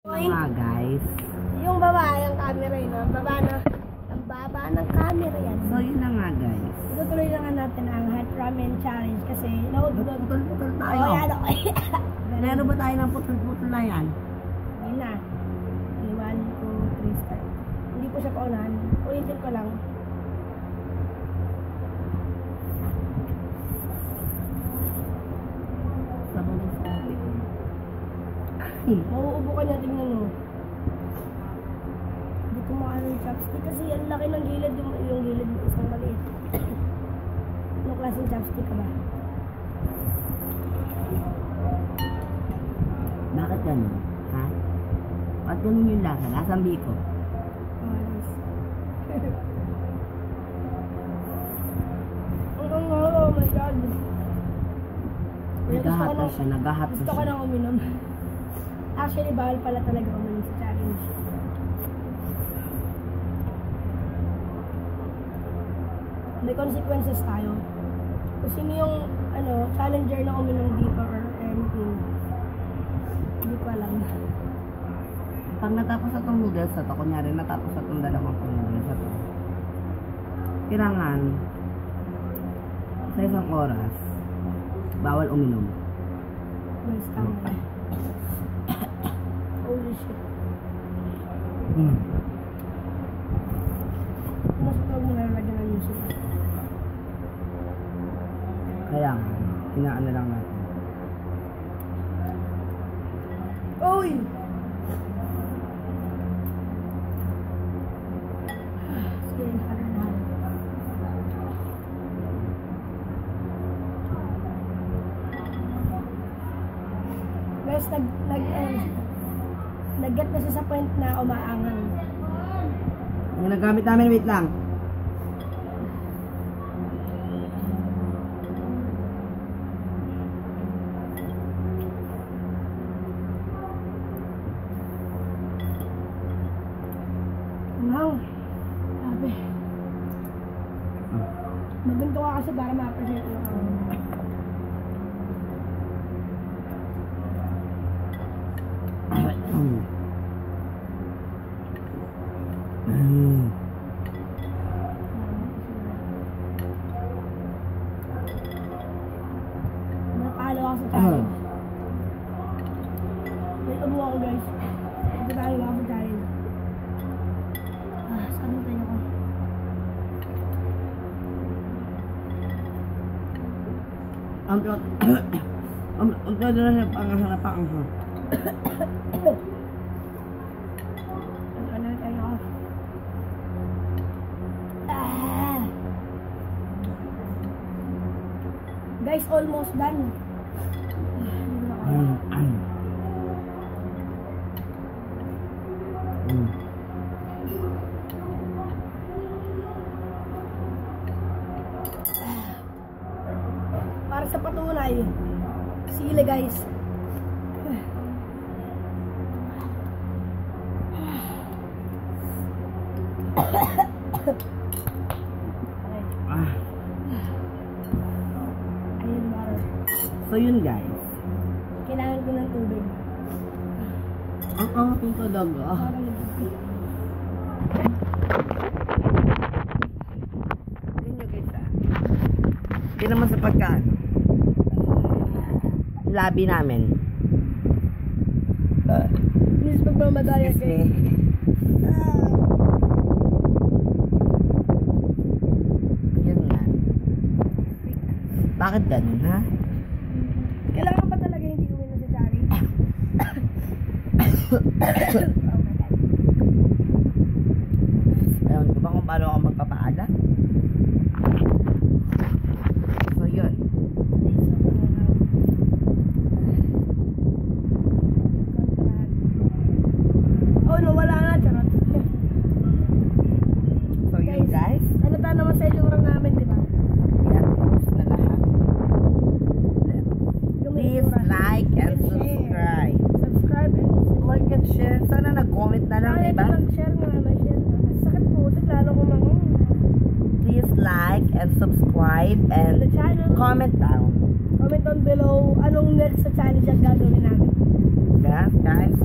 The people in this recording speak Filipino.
Mga guys. Yung baba, yung camera yun. Ang baba na. Ang baba ng camera yan. So yun na nga guys. Tutuloy lang natin ang hot ramen challenge kasi Putol-putol tayo. Oh, yan ako. Meron ba tayo ng putol-putol na yan? Yun na. 1, 2, 3, start. Hindi po siya paunahan. Ulitin ko lang. Mauubo ka niya, tingnan mo. Hindi ko makano yung chopstick kasi ang laki ng gilid, yung gilid mo isang maliit. Anong klaseng chopstick ka ba? Bakit ganun? Ha? Bakit ganun yung lasa? Lasang biko? Oh my God. Naghahatas siya, naghahatas Gusto ko siya. nang uminom. Actually, bawal pala talaga uminom sa challenge. May consequences tayo. Kung sino yung challenger na uminom dito or anything. Hindi ko alam. Pag natapos sa itong noodles na ito, kunyari natapos sa itong dalawang noodles na ito, kailangan sa isang oras, bawal uminom. Nice tama. Holy shit. Mas ito mo nalagyan ng music. Kaya nga, inaano lang natin. Uy! Sige, nakalaman. Guys, nag-get na siya sa point na umaangang. Yung nagamit namin, wait lang. Wow. Sabi. Maganto ka kasi para ma-appreciate mo. Natalo ako sa challenge. May tabo ako guys. Natalo ako sa challenge. Saan mo tayo ako? Ang todo na siya pangaharapang ha. Ano tayo ako? Guys, almost done. Para sa patunay, sila guys. Ayun, water. So yun guys. Kailangan ko ng tubig. Ang aking talaga. Para mag-ipit. Yun nyo guys ah. Hindi naman sa pagkaan. Labi namin. Please magmamadaya Excuse guys. me. Yun nga. Bakit ganun ha? Kailangan pa talaga hindi uminom sa challenge. Oh my God. Ewan ko ba kung paano ako magpapaala? So yun. Oh no, wala na. Charot. So yun guys. Ano tayo naman sa ilurang namin, di ba? Yan, tapos na lahat. Yung Please ilurang. like and Share. subscribe. Subscribe and Like and share. Sana nag-comment na lang, diba? Mag-share nga, mag-share nga. Sakit po, lalo ko mang Please like and subscribe and the channel. comment down. Comment down below anong next sa challenge ang gagawin namin. Yeah, guys.